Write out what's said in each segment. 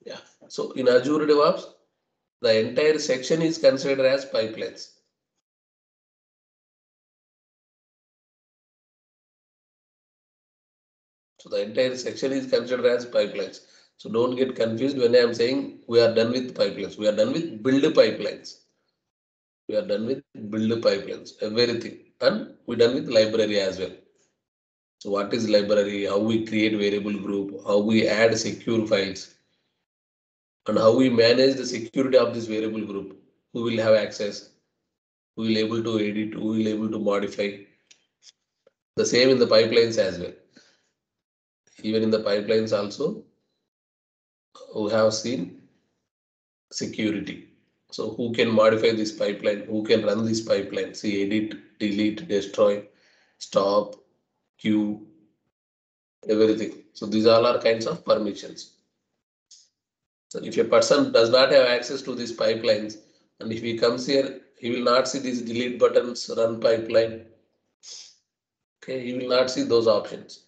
Yeah. So in Azure DevOps, the entire section is considered as pipelines. So the entire section is considered as pipelines. So don't get confused when I am saying we are done with pipelines. We are done with build pipelines. We are done with build pipelines, everything. And we are done with library as well. So what is library? How we create variable group, how we add secure files, and how we manage the security of this variable group. Who will have access? Who will able to edit? Who will able to modify? The same in the pipelines as well. Even in the pipelines also, we have seen security. So who can modify this pipeline? Who can run this pipeline? See, edit, delete, destroy, stop, queue, everything. So these all are kinds of permissions. So if a person does not have access to these pipelines, and if he comes here, he will not see these delete buttons, run pipeline. Okay, he will not see those options.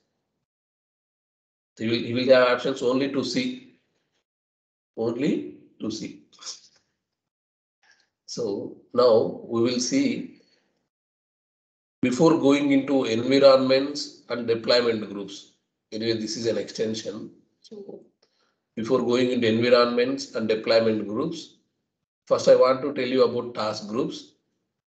He will have options only to see. Only to see. So now we will see before going into environments and deployment groups. Anyway, this is an extension. So before going into environments and deployment groups, first I want to tell you about task groups.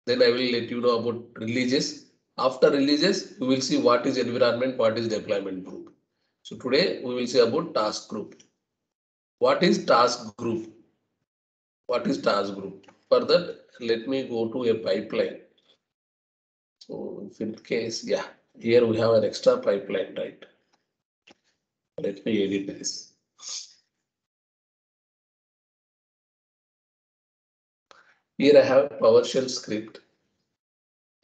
Then I will let you know about releases. After releases, we will see what is environment, what is deployment group. So today we will see about task group. What is task group? What is task group? For that, let me go to a pipeline. So if in case, yeah, here we have an extra pipeline, right? Let me edit this. Here I have PowerShell script,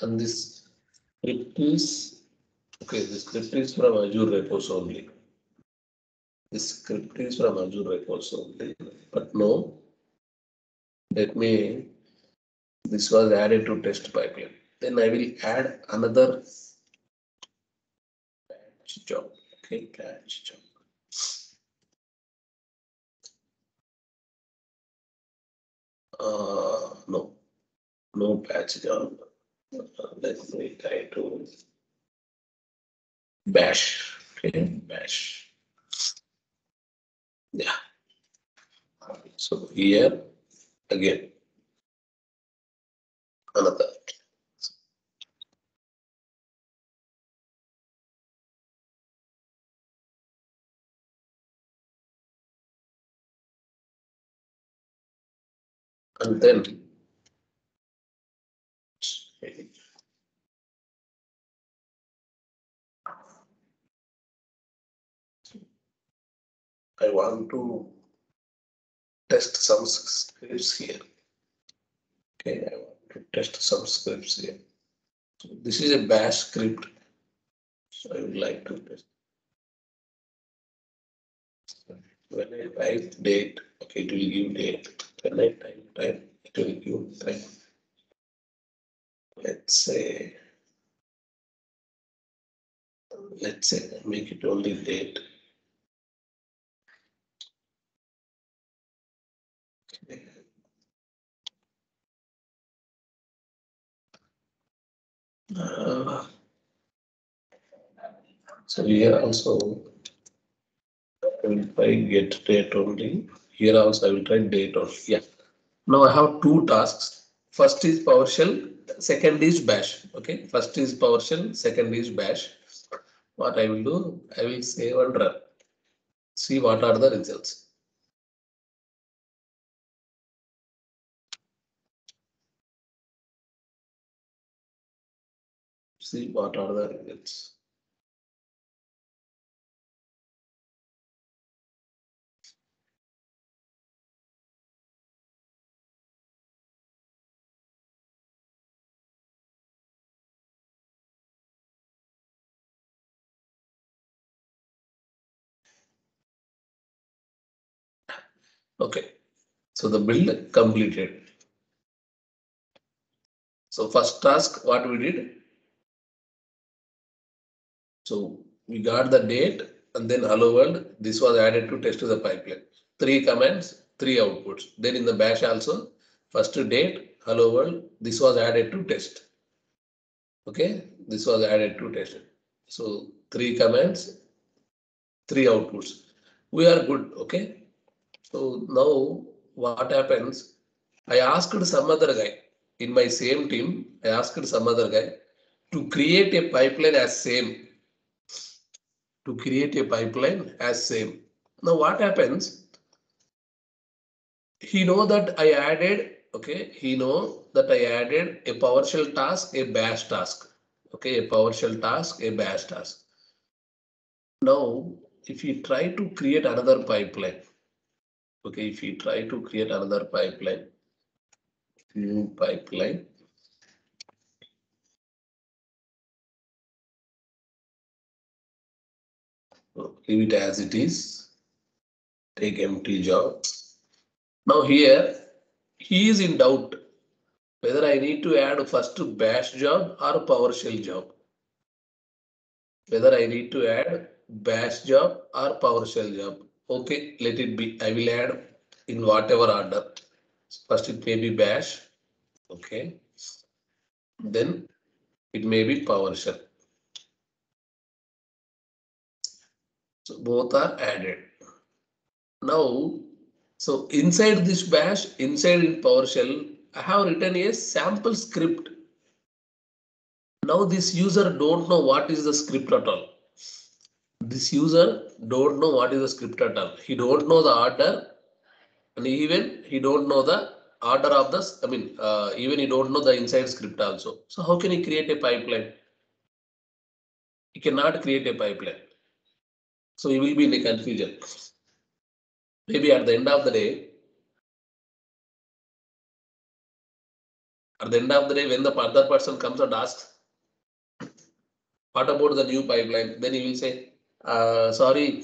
and this script is okay. The script is from Azure repos only. This script is from Azure repos only, but no. Let me. This was added to test pipeline. Then I will add another batch job. Okay, batch job. No, no patch job. Let me try to bash. Okay, bash. Yeah. So here again another. And then I want to test some scripts here. Okay, I want to test some scripts here. So this is a bash script. So I would like to test. When I type date, okay, it will give date. When I type time, it will give time. Let's say make it only date. So here also I will try get date only. Here also I will try date only. Yeah. Now I have two tasks. First is PowerShell, second is Bash. Okay. First is PowerShell, second is Bash. What I will do, I will save and run. See what are the results. See what are the results. Okay. So the build completed. So first task, what we did. So we got the date and then hello world. This was added to test the pipeline. 3 commands, 3 outputs. Then in the bash also, first date, hello world, this was added to test. Okay, this was added to test. So 3 commands, 3 outputs. We are good. Okay. So now what happens? I asked some other guy in my same team. I asked some other guy to create a pipeline as same. To create a pipeline as same. Now what happens? He know that I added. Okay, he know that I added a PowerShell task, a bash task. Okay, a PowerShell task, a bash task. Now, if you try to create another pipeline, okay, if you try to create another pipeline, new pipeline, leave it as it is, take empty job. Now here, he is in doubt whether I need to add first bash job or PowerShell job. Whether I need to add bash job or PowerShell job. Okay, let it be. I will add in whatever order. First it may be bash. Okay. Then it may be PowerShell. So both are added. Now, so inside this bash, inside in PowerShell, I have written a sample script. Now this user don't know what is the script at all. This user don't know what is the script at all. He don't know the order, and even he don't know the order of this. I mean, even he don't know the inside script also. So how can he create a pipeline? He cannot create a pipeline. So he will be in a confusion. Maybe at the end of the day, when the other person comes and asks, what about the new pipeline? Then he will say, sorry,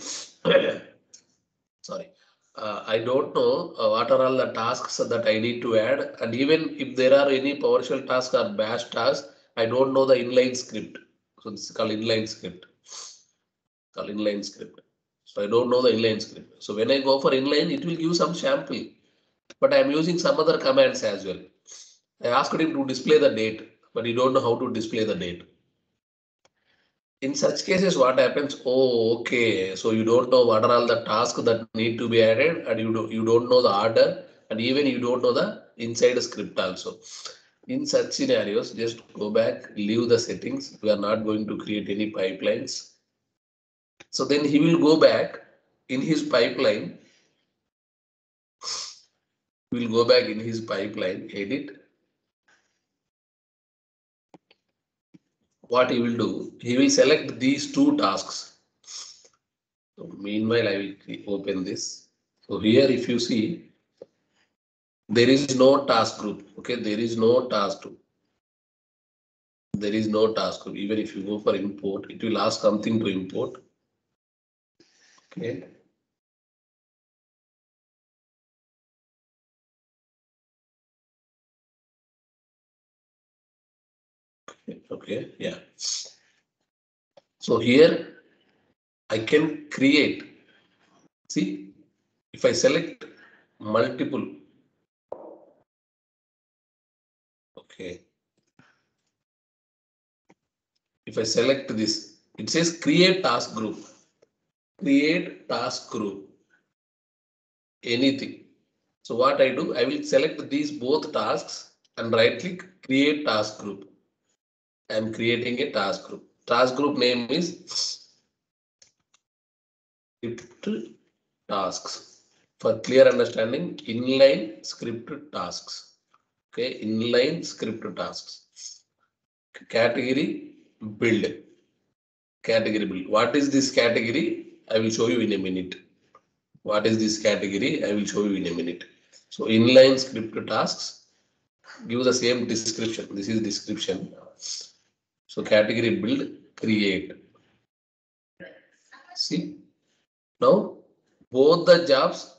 sorry, I don't know what are all the tasks that I need to add. And even if there are any PowerShell tasks or bash tasks, I don't know the inline script. So this is called inline script. So I don't know the inline script. So when I go for inline, it will give some sample, but I am using some other commands as well. I asked him to display the date, but he don't know how to display the date. In such cases, what happens? Oh, okay. So you don't know what are all the tasks that need to be added, and you don't know the order, and even you don't know the inside script also. In such scenarios, just go back, leave the settings. We are not going to create any pipelines. So then he will go back in his pipeline. We will go back in his pipeline, edit. What he will do, he will select these 2 tasks. So meanwhile, I will open this. So here, if you see, there is no task group. Okay, there is no task group. There is no task group. Even if you go for import, it will ask something to import. Okay. Okay, yeah. So here I can create. See, if I select multiple, okay. If I select this, it says create task group. Create task group. Anything. So what I do, I will select these both tasks and right click create task group. I am creating a task group. Task group name is script tasks. For clear understanding, inline script tasks. Okay, inline script tasks. Category build. Category build. What is this category? I will show you in a minute. What is this category? I will show you in a minute. So inline script tasks give the same description. This is description. So category build, create. See, now both the jobs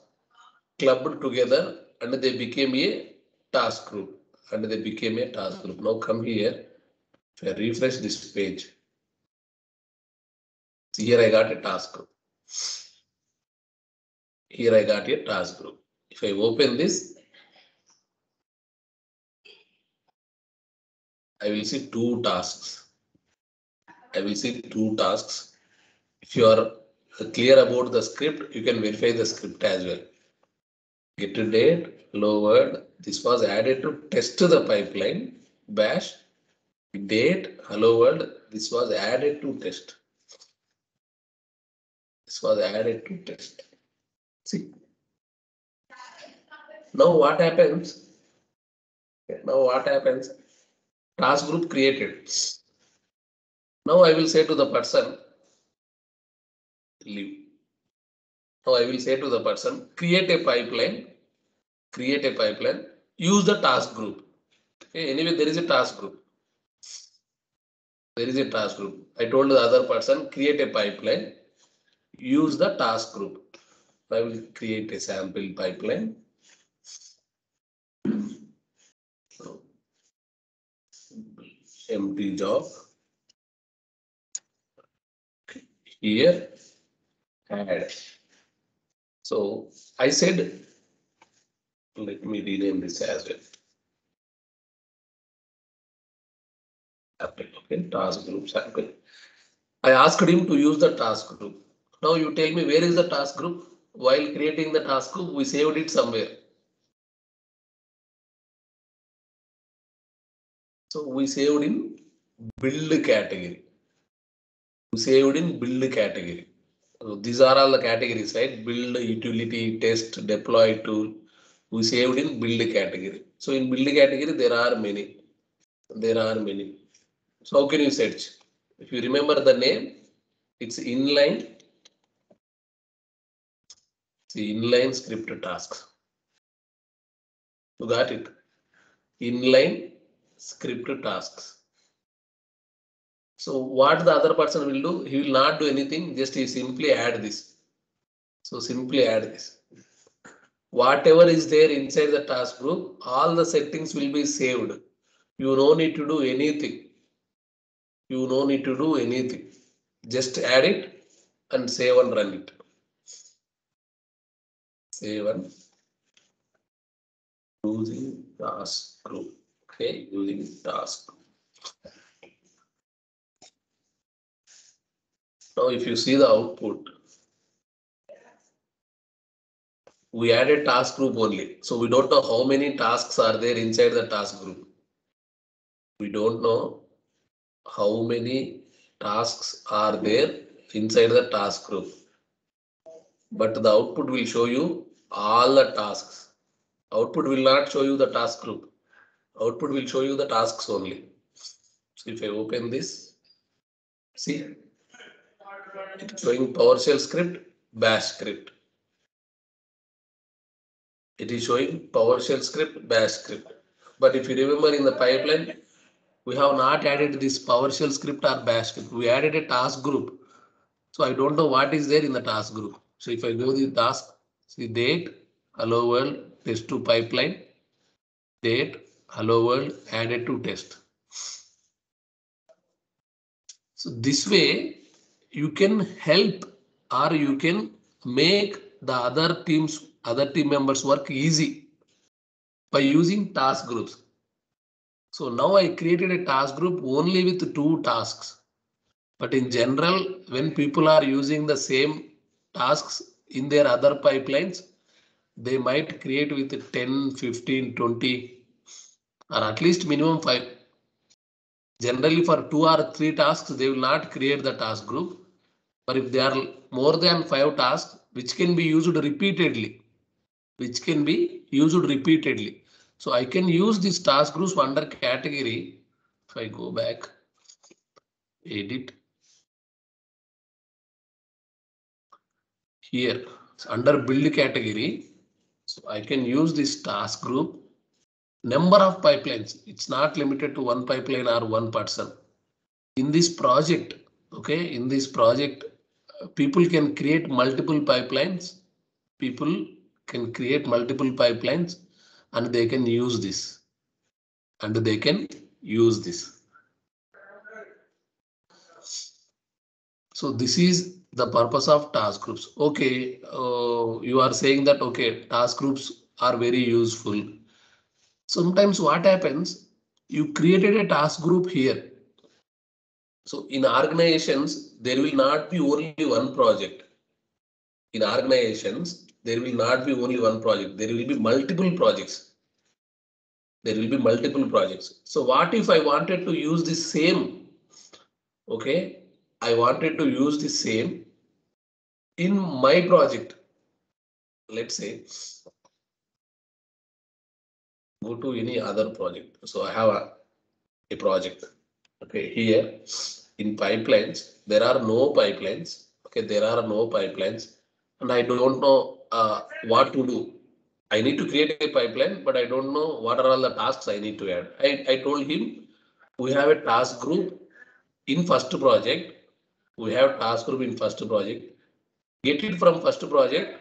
clubbed together and they became a task group. Now come here. If I refresh this page, see here I got a task group. Here I got a task group. If I open this, I will see two tasks. I will see two tasks. If you are clear about the script, you can verify the script as well. Get to date, hello world. This was added to test the pipeline. Bash. Date, hello world. This was added to test. This was added to test. See. Now what happens? Now what happens? Task group created. Now I will say to the person, leave. Now I will say to the person, create a pipeline, use the task group. Okay, anyway, there is a task group. There is a task group. I told the other person, create a pipeline, use the task group. I will create a sample pipeline. So, empty job. Here, add. So I said, let me rename this as well. Okay, task group sample. I asked him to use the task group. Now you tell me where is the task group? While creating the task group, we saved it somewhere. So we saved in build category. We saved in build category. So these are all the categories, right? Build, utility, test, deploy, tool. We saved in build category. So in build category, there are many. There are many. So how can you search? If you remember the name, it's inline. See, inline script tasks. You got it? Inline script tasks. So what the other person will do? He will not do anything. Just he simply add this. So simply add this. Whatever is there inside the task group, all the settings will be saved. You no need to do anything. You no need to do anything. Just add it and save and run it. Save and using task group. Okay, using task. Now, if you see the output, we added task group only. So we don't know how many tasks are there inside the task group. We don't know how many tasks are there inside the task group. But the output will show you all the tasks. Output will not show you the task group. Output will show you the tasks only. So if I open this, see, it's showing PowerShell script, Bash script. It is showing PowerShell script, Bash script. But if you remember in the pipeline, we have not added this PowerShell script or Bash script. We added a task group. So I don't know what is there in the task group. So if I go to the task, see date, hello world, test to pipeline, date, hello world, added to test. So this way you can help or you can make the other team members work easy by using task groups. So now I created a task group only with 2 tasks. But in general, when people are using the same tasks in their other pipelines, they might create with 10, 15, 20, or at least minimum 5. Generally for 2 or 3 tasks, they will not create the task group. But if there are more than 5 tasks, which can be used repeatedly, So I can use these task groups under category. If I go back, edit. Here, under build category, so I can use this task group. Number of pipelines, it's not limited to one pipeline or one person. In this project, okay, people can create multiple pipelines. And they can use this. So this is the purpose of task groups. Okay, you are saying that, okay, task groups are very useful. Sometimes what happens, you created a task group here. So in organizations, there will not be only one project. In organizations, there will not be only one project. There will be multiple projects. There will be multiple projects. So what if I wanted to use the same? Okay, I wanted to use the same in my project. Let's say, go to any other project. So I have a project. Okay, here in pipelines, there are no pipelines. Okay, there are no pipelines, and I don't know what to do. I need to create a pipeline, but I don't know what are all the tasks I need to add. I told him we have a task group in first project. We have task group in first project. Get it from first project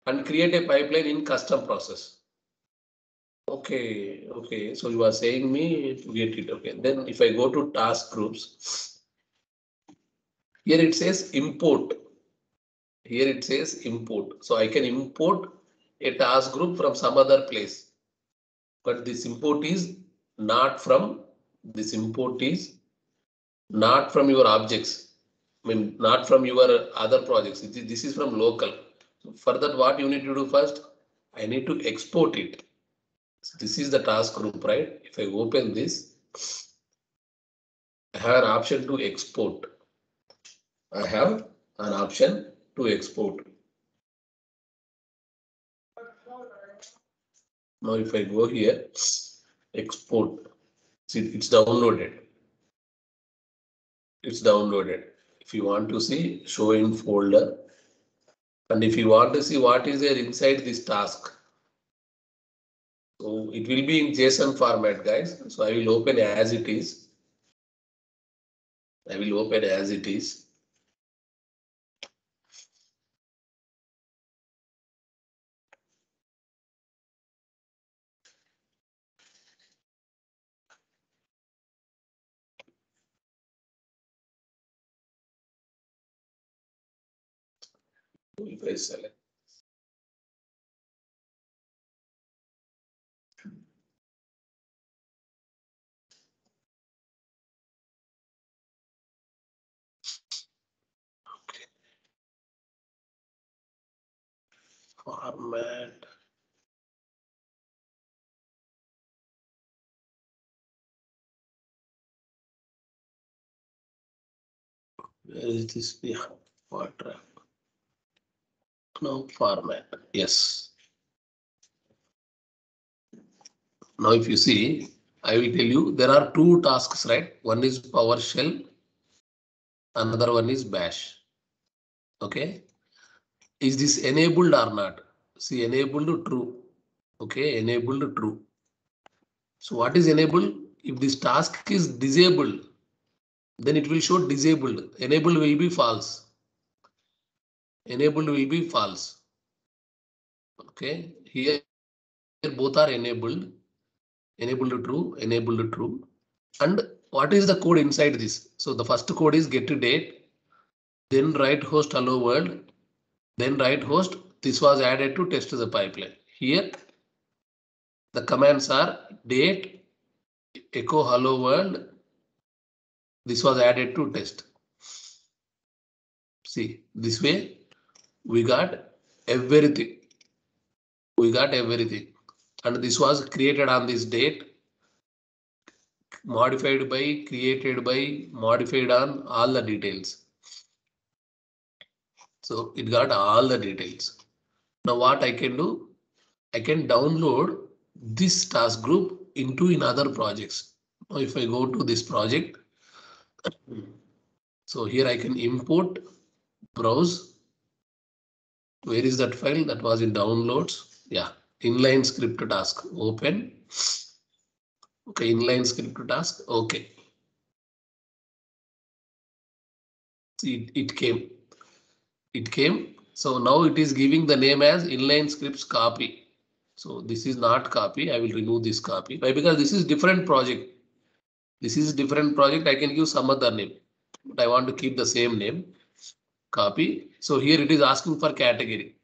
and create a pipeline in custom process. Okay, okay. So you are saying me to get it. Okay. Then if I go to task groups, here it says import. Here it says import. So I can import a task group from some other place. But this import is not from your objects. I mean, not from your other projects. This is from local. So for that, what you need to do first? I need to export it. So this is the task group, right? If I open this, I have an option to export. I have an option to export. Now, if I go here, export, see, it's downloaded. It's downloaded. If you want to see, show in folder. And if you want to see what is there inside this task, so it will be in JSON format, guys. So I will open as it is. I will open as it is. If I select. Okay. Format. Where is this? Yeah, water. Now format. Yes. Now if you see, I will tell you there are two tasks, right? One is PowerShell, another one is Bash. Okay. Is this enabled or not? See, enabled true. Okay, enabled true. So what is enabled? If this task is disabled, then it will show disabled. Enabled will be false. Enabled will be false. Okay, here both are enabled. Enabled true, enabled true. And what is the code inside this? So the first code is get date, then write host hello world, then write host. This was added to test the pipeline. Here the commands are date, echo hello world. This was added to test. See, this way we got everything. We got everything. And this was created on this date, modified by, created by, modified on all the details. So it got all the details. Now what I can do? I can download this task group into in other projects. Now if I go to this project, so here I can import, browse. Where is that file? That was in downloads. Yeah, inline script task. Open. Okay, inline script task. Okay. See, it came. It came. So now it is giving the name as inline scripts copy. So this is not copy. I will remove this copy. Why? Because this is different project. This is different project. I can give some other name, but I want to keep the same name. Copy. So here it is asking for category.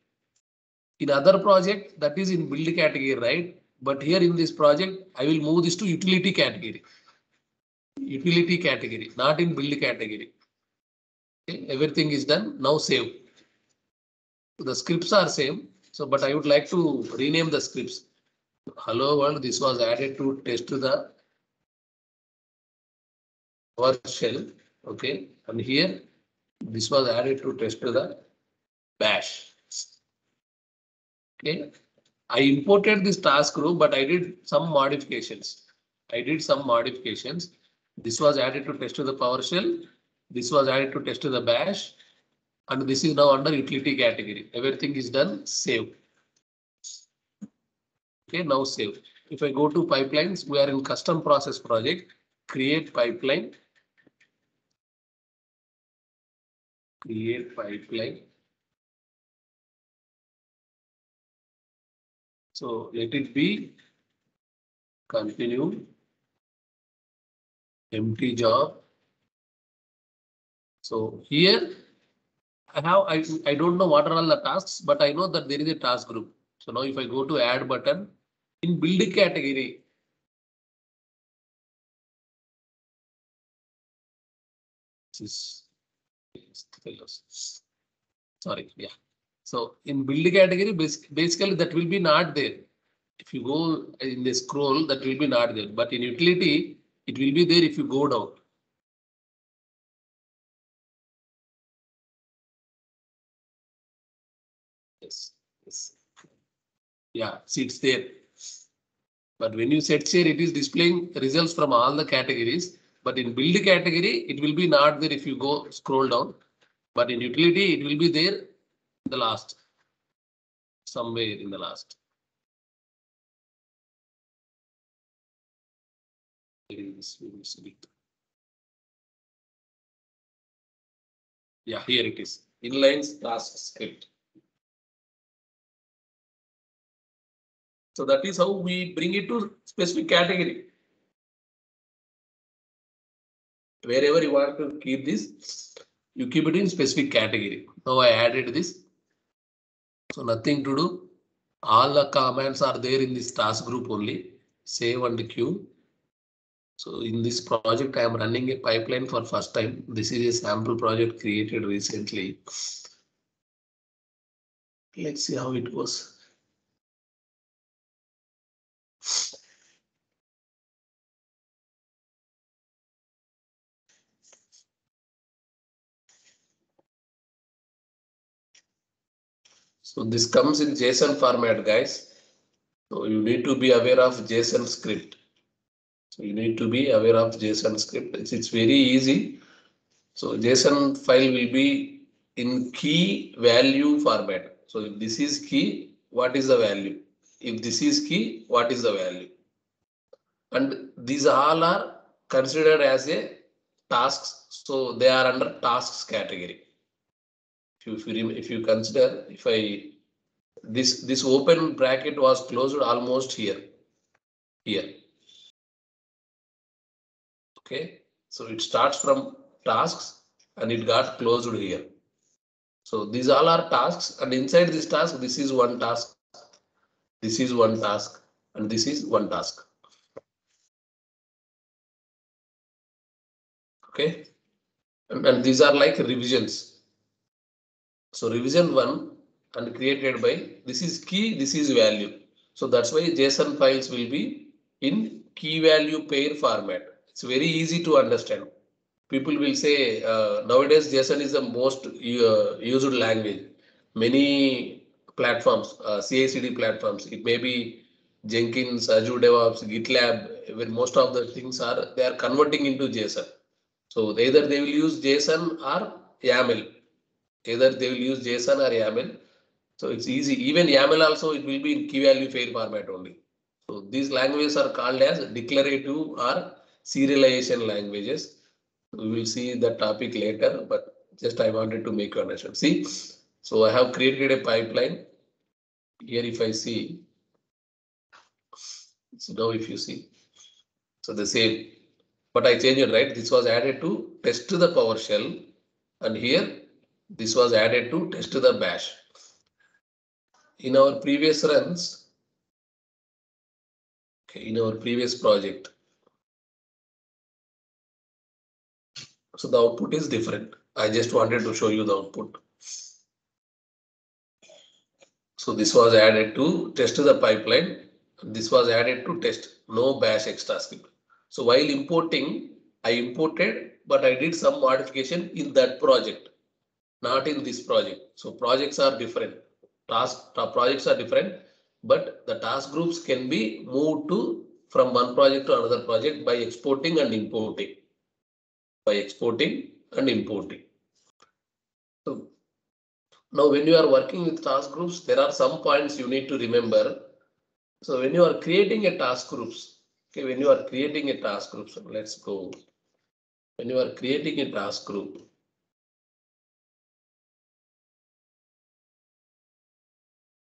In other project, that is in build category, right? But here in this project, I will move this to utility category. Utility category, not in build category. Okay, everything is done. Now save. The scripts are same. So, but I would like to rename the scripts. Hello world, this was added to test the PowerShell. Okay, and here this was added to test the bash. Okay, I imported this task group, but I did some modifications. This was added to test the PowerShell. This was added to test the bash. And this is now under utility category. Everything is done. Save. Okay, now save. If I go to pipelines, we are in custom process project. Create pipeline. Create pipeline. So let it be continue. Empty job. So here I don't know what are all the tasks, but I know that there is a task group. So now if I go to add button in build category. Sorry, yeah. So in build category, basically that will be not there. If you go in the scroll, that will be not there. But in utility, it will be there if you go down. Yes, yes. Yeah, see it's there. But when you set share, it is displaying results from all the categories. But in build category, it will be not there if you go scroll down. But in utility, it will be there in the last. Somewhere in the last. Yeah, here it is. Inlines task script. So that is how we bring it to specific category. Wherever you want to keep this, you keep it in specific category. Now I added this. So nothing to do. All the commands are there in this task group only. Save and queue. So in this project, I am running a pipeline for first time. This is a sample project created recently. Let's see how it goes. So this comes in JSON format, guys. So you need to be aware of JSON script. So you need to be aware of JSON script. It's very easy. So JSON file will be in key value format. So if this is key, what is the value? If this is key, what is the value? And these all are considered as a tasks. So they are under tasks category. If you consider, if I this open bracket was closed almost here. Okay, so it starts from tasks and it got closed here. So these all are tasks, and inside this task, this is one task, this is one task, and this is one task. Okay, and these are like revisions. So revision 1 and created by, this is key, this is value. So that's why JSON files will be in key value pair format. It's very easy to understand. People will say nowadays JSON is the most used language. Many platforms, CI/CD platforms, it may be Jenkins, Azure DevOps, GitLab, where most of the things are, they are converting into JSON. So either they will use JSON or YAML. Either they will use JSON or YAML. So it's easy. Even YAML also, it will be in key value pair format only. So these languages are called as declarative or serialization languages. We will see the topic later, but just I wanted to make you understand. See, so I have created a pipeline. Here if I see, so now if you see, so the same, but I changed it, right? This was added to test the PowerShell, and here This was added to test the bash. In our previous runs, okay, in our previous project, so the output is different. I just wanted to show you the output. So this was added to test the pipeline. This was added to test no bash extra script. So while importing, I imported, but I did some modification in that project, not in this project. So projects are different. Projects are different, but the task groups can be moved to from one project to another project by exporting and importing. By exporting and importing. So now when you are working with task groups, there are some points you need to remember. So when you are creating a task groups, okay, when you are creating a task group, so let's go. When you are creating a task group,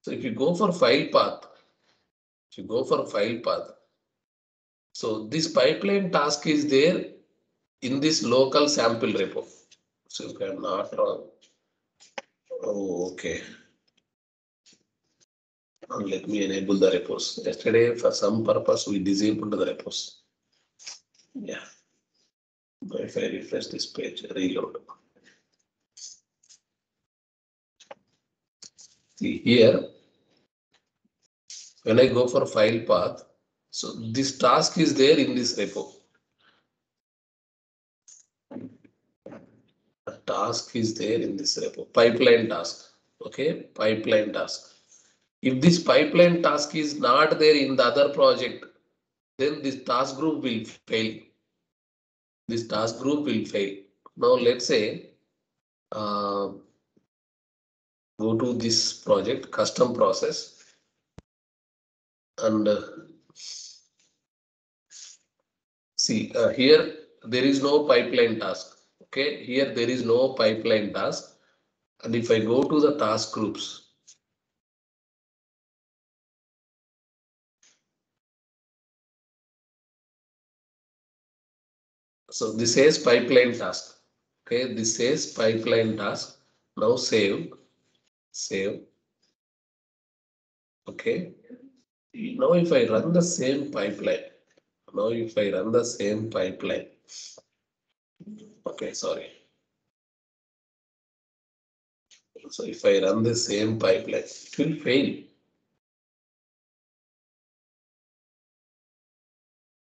so if you go for file path, so this pipeline task is there in this local sample repo. So if I'm not wrong, oh, okay. And let me enable the repos. Yesterday, for some purpose, we disabled the repos. Yeah. If I refresh this page, reload. See here, when I go for file path, so this task is there in this repo. The task is there in this repo, pipeline task. Okay, pipeline task. If this pipeline task is not there in the other project, then this task group will fail. This task group will fail. Now let's say go to this project, custom process, and see here there is no pipeline task. Okay, here there is no pipeline task. And if I go to the task groups, so this says pipeline task. Okay, this says pipeline task. Now save. Okay. Now if I run the same pipeline, okay, sorry. So if I run the same pipeline, it will fail.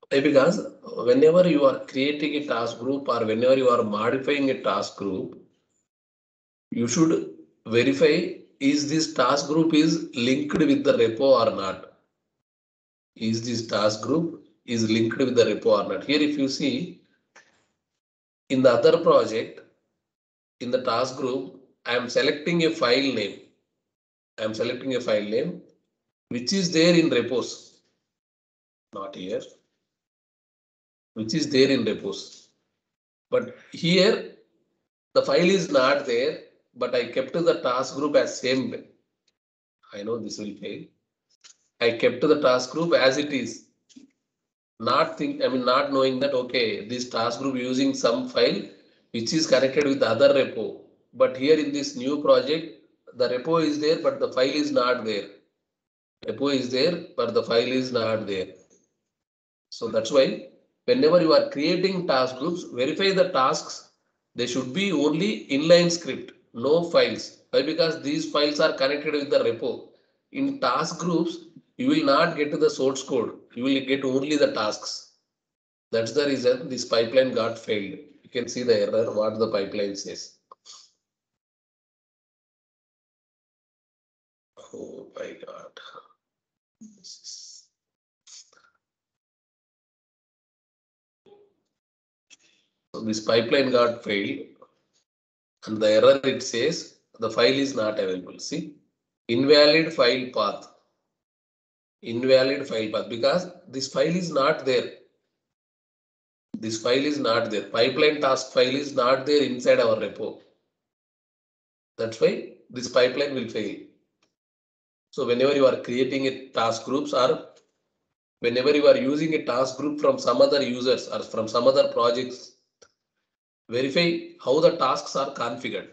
Because whenever you are creating a task group or whenever you are modifying a task group, you should verify is this task group is linked with the repo or not. Is this task group is linked with the repo or not? Here if you see in the other project, in the task group, I am selecting a file name. Which is there in repos. Not here. Which is there in repos. But here the file is not there, but I kept the task group as same. I know this will fail. I kept the task group as it is. Not knowing that, okay, this task group using some file which is connected with the other repo. But here in this new project, the repo is there, but the file is not there. Repo is there, but the file is not there. So that's why whenever you are creating task groups, verify the tasks. They should be only inline script, no files. Why? Because these files are connected with the repo. In task groups, you will not get the source code. You will get only the tasks. That's the reason this pipeline got failed. You can see the error, what the pipeline says. Oh my God. So this pipeline got failed. And the error it says the file is not available. See, invalid file path. Invalid file path because this file is not there. This file is not there. Pipeline task file is not there inside our repo. That's why this pipeline will fail. So whenever you are creating a task groups or whenever you are using a task group from some other users or from some other projects, verify how the tasks are configured.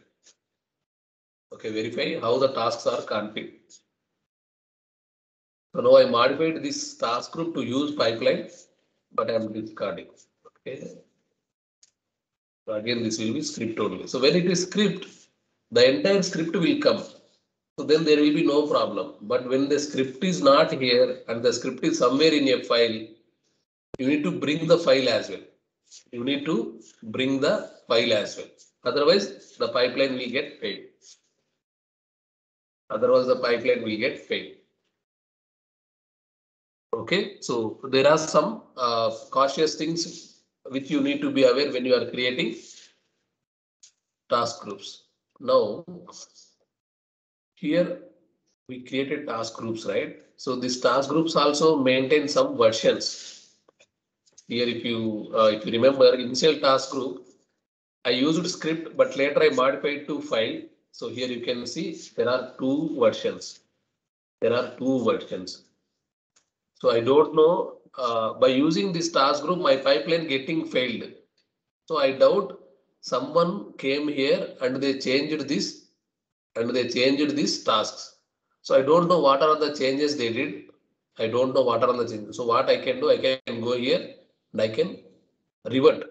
Okay, verify how the tasks are configured. So now I modified this task group to use pipeline, but I am discarding. Okay. So again, this will be script only. So when it is script, the entire script will come. So then there will be no problem. But when the script is not here and the script is somewhere in a file, you need to bring the file as well. You need to bring the file as well. Otherwise, the pipeline will get failed. Otherwise, the pipeline will get failed. Okay, so there are some cautious things which you need to be aware when you are creating task groups. Now, here we created task groups, right? So these task groups also maintain some versions. Here, if you remember, initial task group, I used script, but later I modified to file. So here you can see there are two versions. There are two versions. So I don't know by using this task group, my pipeline getting failed. So I doubt someone came here and they changed this and they changed these tasks. So I don't know what are the changes they did. I don't know what are the changes. So what I can do, I can go here and I can revert,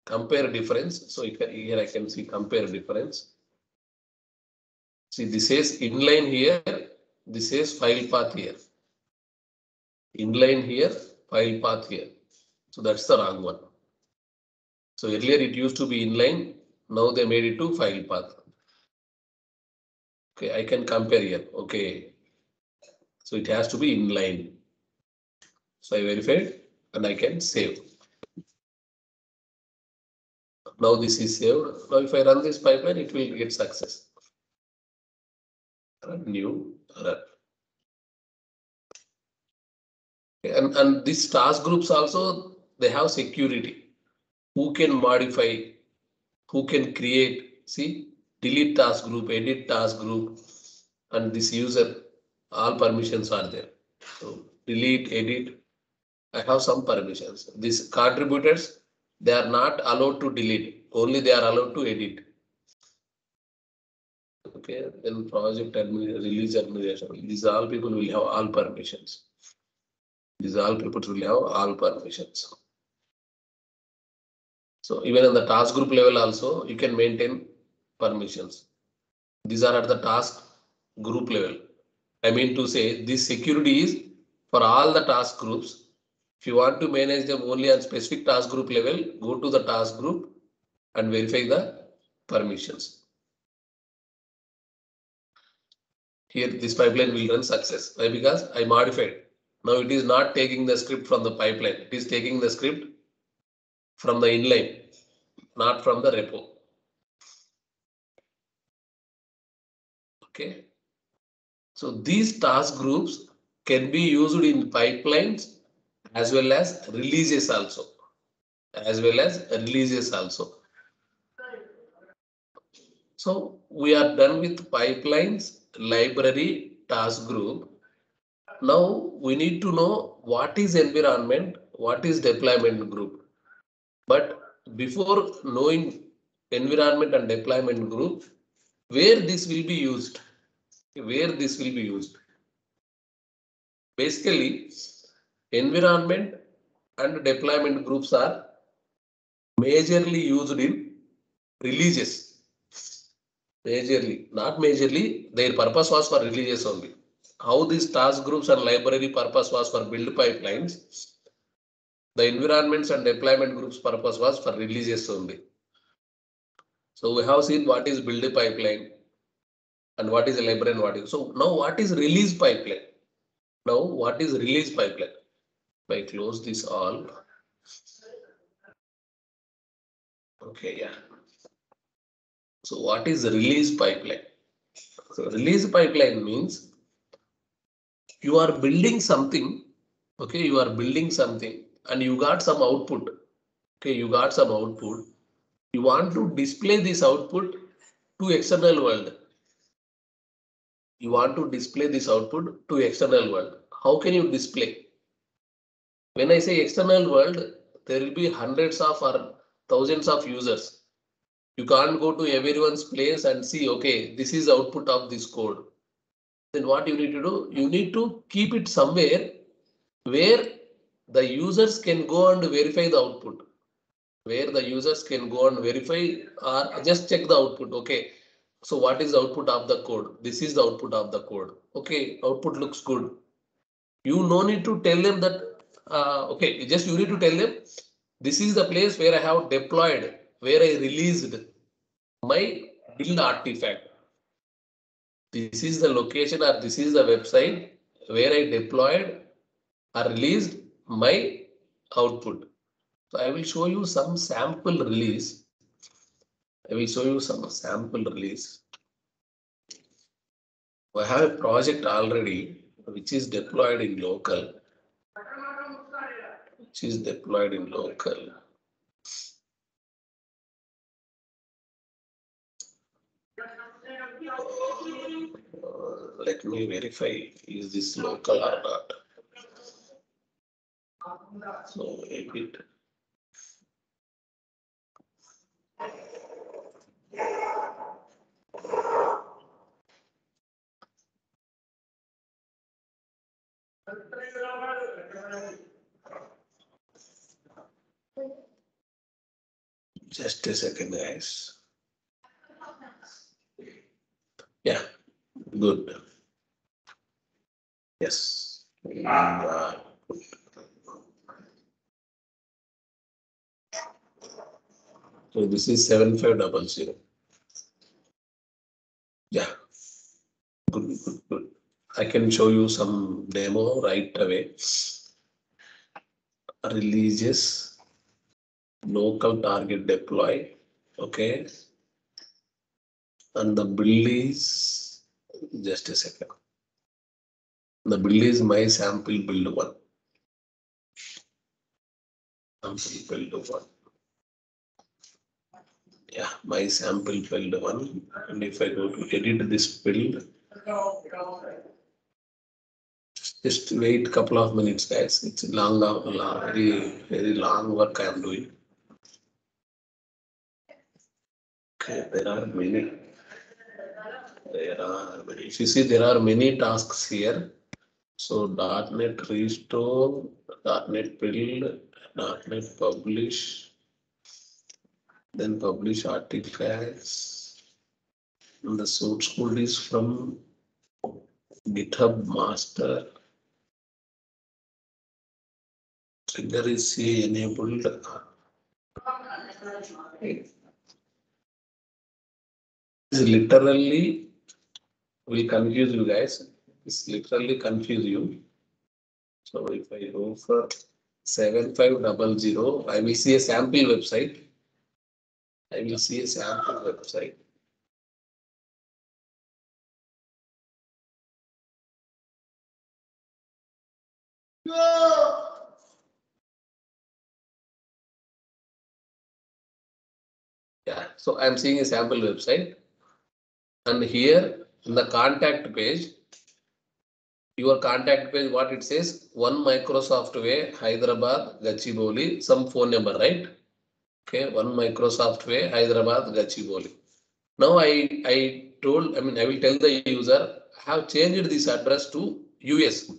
compare difference. So here I can see compare difference. See, this says inline here, this says file path here. Inline here, file path here. So that's the wrong one. So earlier it used to be inline, now they made it to file path. Okay, I can compare here. Okay, so it has to be inline. So I verified and I can save. Now this is saved. Now if I run this pipeline, it will get success. Run new run. Okay, and these task groups also, they have security. Who can modify, who can create, see, delete task group, edit task group, and this user, all permissions are there. So delete, edit, I have some permissions. These contributors, they are not allowed to delete, only they are allowed to edit. Okay, then project release administration. These all people will have all permissions. These all people will have all permissions. So even in the task group level also, you can maintain permissions. These are at the task group level. I mean to say this security is for all the task groups. If you want to manage them only on specific task group level, go to the task group and verify the permissions. Here this pipeline will run success. Why? Because I modified. Now it is not taking the script from the pipeline. It is taking the script from the inline, not from the repo. Okay. So these task groups can be used in pipelines as well as releases also. So we are done with pipelines, library, task group. Now we need to know what is environment, what is deployment group. But before knowing environment and deployment group, where this will be used? Basically, environment and deployment groups are majorly used in releases. Majorly, not majorly, their purpose was for releases only. How these task groups and library purpose was for build pipelines, the environments and deployment groups purpose was for releases only. So we have seen what is build pipeline and what is a library and what is. So now what is release pipeline? Now what is release pipeline? If I close this all. Okay, yeah. So what is release pipeline? So release pipeline means you are building something. Okay, you are building something and you got some output. Okay, you got some output. You want to display this output to external world. You want to display this output to external world. How can you display? When I say external world, there will be hundreds of or thousands of users. You can't go to everyone's place and see, okay, this is output of this code. Then what you need to do? You need to keep it somewhere where the users can go and verify the output. Where the users can go and verify or just check the output. Okay, so what is the output of the code? This is the output of the code. Okay, output looks good. You no need to tell them that, okay, just you need to tell them, this is the place where I have deployed, where I released my build artifact. This is the location or this is the website where I deployed or released my output. So I will show you some sample release. I will show you some sample release. I have a project already which is deployed in local. Which is deployed in local. Let me verify, is this local or not? So it. Just a second, guys. Yeah, good. Yes. So this is 7500. Yeah, good, good, good. I can show you some demo right away. Releases, local target deploy. Okay. And the build is, just a second. The build is my sample build one. Sample build one. Yeah, my sample build one. And if I go to edit this build, just wait a couple of minutes, guys. It's a long, very long work I am doing. Okay, there are many. If you see, there are many tasks here. So .NET restore, .NET build, .NET publish, then publish artifacts. And the source code is from GitHub master. Trigger is C enabled. This literally will confuse you guys. This literally confuse you. So if I go for 7500, I will see a sample website. I will see a sample website. Yeah, so I'm seeing a sample website. And here in the contact page, your contact page, what it says, One Microsoft Way, Hyderabad, Gachibowli, some phone number, right? Okay, One Microsoft Way, Hyderabad, Gachibowli. Now I will tell the user, I have changed this address to US.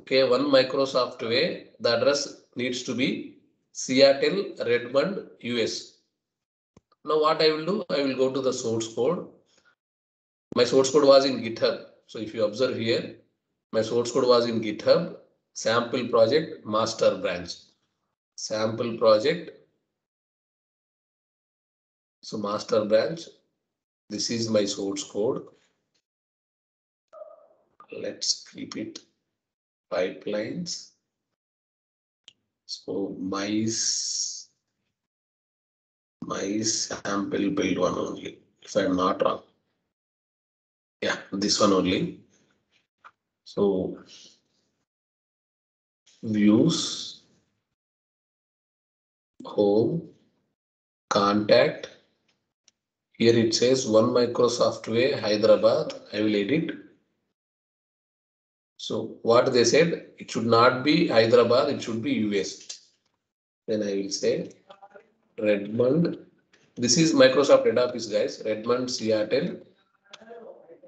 Okay, One Microsoft Way, the address needs to be Seattle, Redmond, US. Now what I will do, I will go to the source code. My source code was in GitHub. So if you observe here, my source code was in GitHub, sample project, master branch, sample project. So master branch, this is my source code. Let's keep it pipelines. So my sample build one only, if I'm not wrong. Yeah, this one only. So views, home, contact. Here it says One Microsoft Way, Hyderabad. I will edit. So what they said, it should not be Hyderabad, it should be US. Then I will say Redmond, This is Microsoft head office, guys. Redmond, Seattle,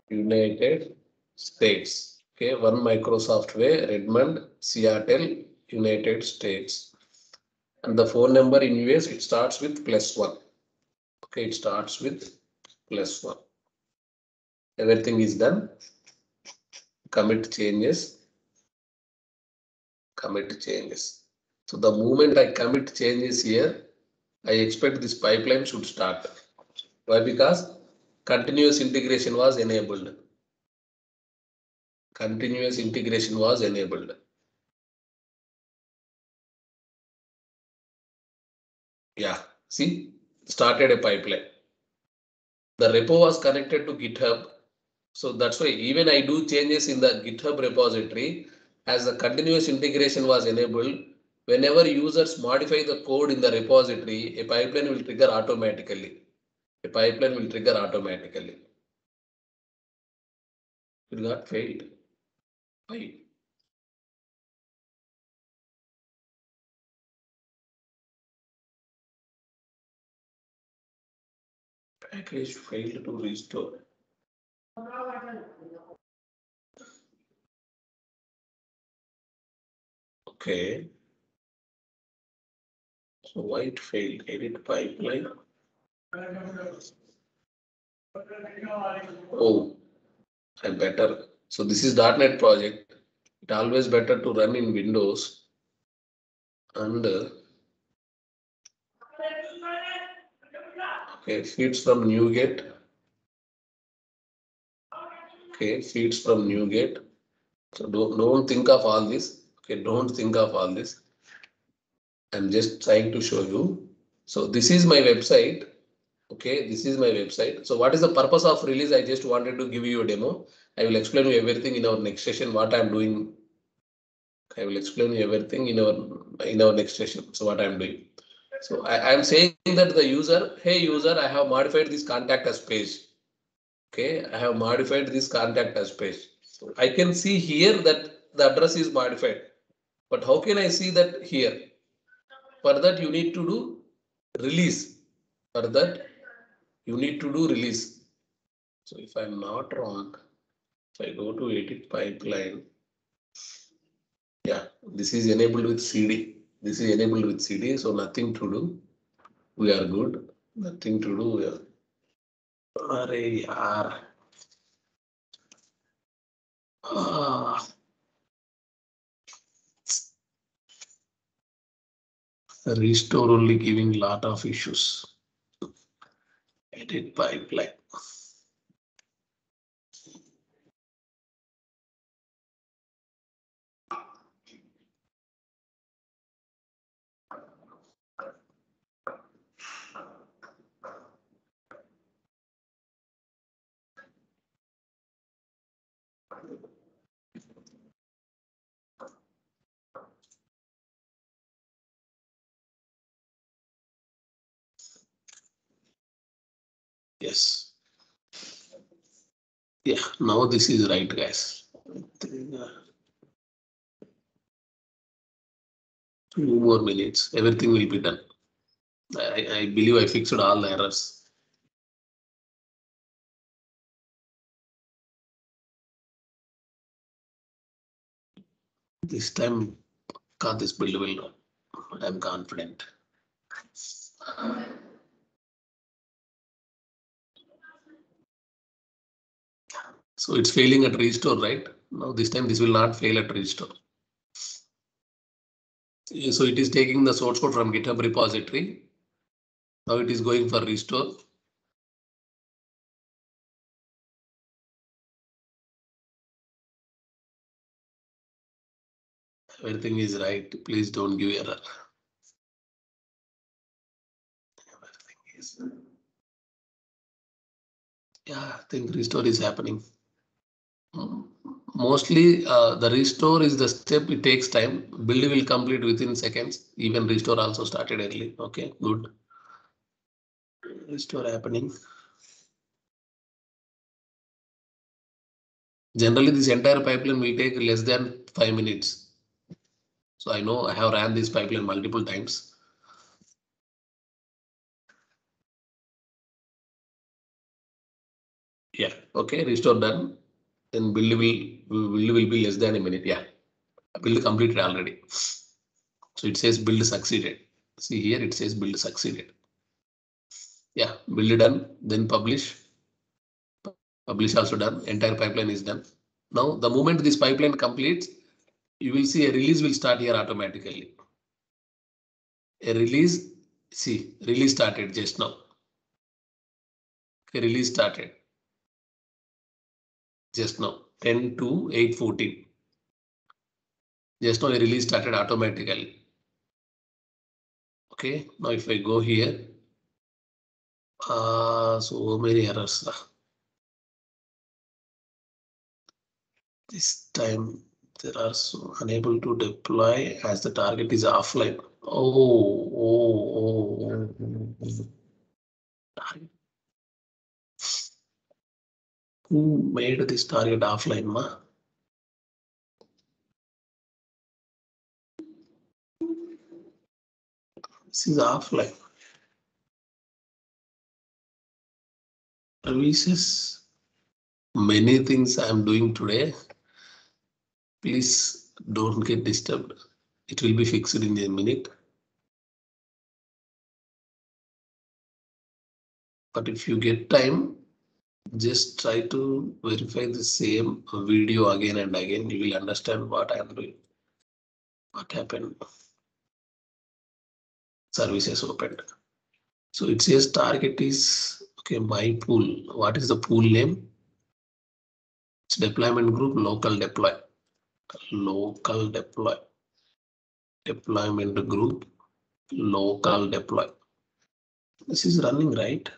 United States. Okay, one Microsoft way, Redmond, Seattle, United States. And the phone number in US, it starts with +1. Okay, it starts with +1. Everything is done. Commit changes. Commit changes. So the moment I commit changes here, I expect this pipeline should start. Why? Because continuous integration was enabled. Continuous integration was enabled. Yeah, see, started a pipeline. The repo was connected to GitHub. So that's why even I do changes in the GitHub repository, as the continuous integration was enabled, whenever users modify the code in the repository, a pipeline will trigger automatically. A pipeline will trigger automatically. It got failed. Why? Package failed to restore. Okay. So why it failed? Edit pipeline. Oh, I better. So this is .NET project. It always better to run in Windows and okay, feeds from NuGet. Okay, feeds from NuGet. So don't think of all this. Okay, don't think of all this. I'm just trying to show you. So this is my website. Okay, this is my website. So what is the purpose of release? I just wanted to give you a demo. I will explain you everything in our next session, what I'm doing. I will explain you everything in our next session. So what I'm doing. So I am saying that the user, hey user, I have modified this contact us page. Okay, I have modified this contact us page. So I can see here that the address is modified. But how can I see that here? For that you need to do release. For that you need to do release. So if I'm not wrong, if I go to edit pipeline, yeah, this is enabled with CD. This is enabled with CD, so nothing to do. We are good. Nothing to do. We are. Arey yaar. Restore only giving lot of issues. Edit pipeline. Yes. Yeah, now this is right, guys. 2 more minutes. Everything will be done. I believe I fixed all the errors. This time, got this build will run. I'm confident. So it's failing at restore, right? Now this time this will not fail at restore. So it is taking the source code from GitHub repository. Now it is going for restore. Everything is right. Please don't give error. Everything is. Yeah, I think restore is happening. Mostly the restore is the step, it takes time. Build will complete within seconds. Even restore also started early. Okay, good. Restore happening. Generally, this entire pipeline will take less than 5 minutes. So I know I have ran this pipeline multiple times. Yeah, okay, restore done. Then build will be less than a minute. Yeah, build completed already. So it says build succeeded. See here, it says build succeeded. Yeah, build done, then publish. Publish also done. Entire pipeline is done. Now, the moment this pipeline completes, you will see a release will start here automatically. A release, see, release started just now. Okay, release started just now, 10 to 8:14. Just now a release started automatically. Okay, now if I go here, so many errors. This time there are so unable to deploy as the target is offline. Who made this target offline, ma? This is offline. Services. Many things I am doing today. Please don't get disturbed. It will be fixed in a minute. But if you get time, just try to verify the same video again and again. You will understand what I am doing. What happened? Services opened. So it says target is, okay, my pool. What is the pool name? It's deployment group, local deploy. Local deploy. Deployment group, local deploy. This is running, right?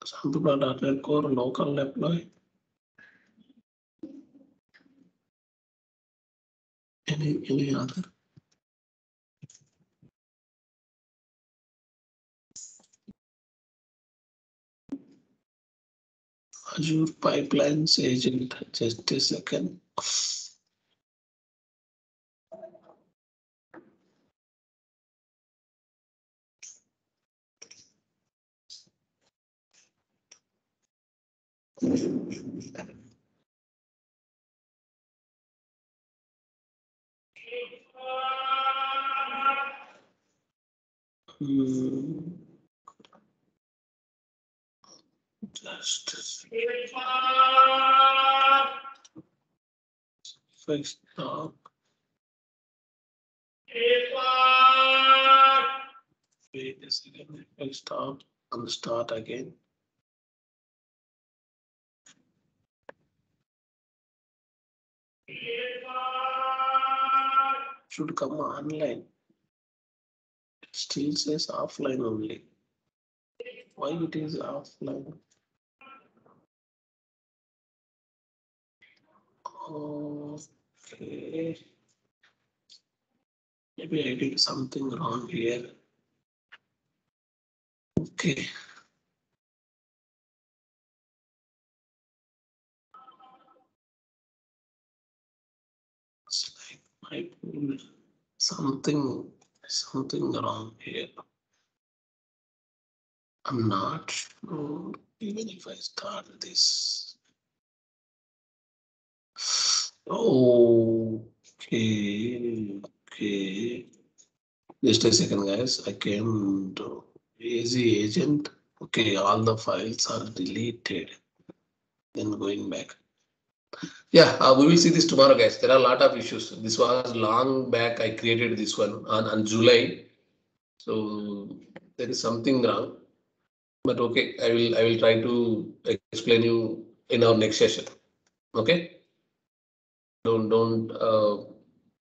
Some people are .NET Core, local deploy. Any other? Azure Pipelines agent, just a second. Just if I stop. Wait a second, if I stop and start again. Should come online. It still says offline only. Why it is offline? Okay. Maybe I did something wrong here. Okay. It's like my pool. Something wrong here. I'm not sure. Even if I start this. Okay. Just a second, guys. I came to Easy Agent. Okay, all the files are deleted. Then going back. Yeah, we will see this tomorrow, guys. There are a lot of issues. This was long back. I created this one on July. So there is something wrong. But okay, I will try to explain you in our next session. Okay. Don't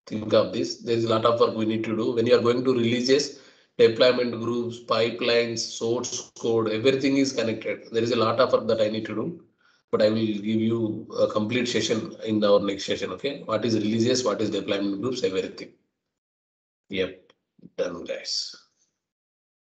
think of this. There is a lot of work we need to do. When you are going to releases, deployment groups, pipelines, source code, everything is connected. There is a lot of work that I need to do, but I will give you a complete session in our next session. Okay, what is releases, what is deployment groups, everything. Yep, done, guys.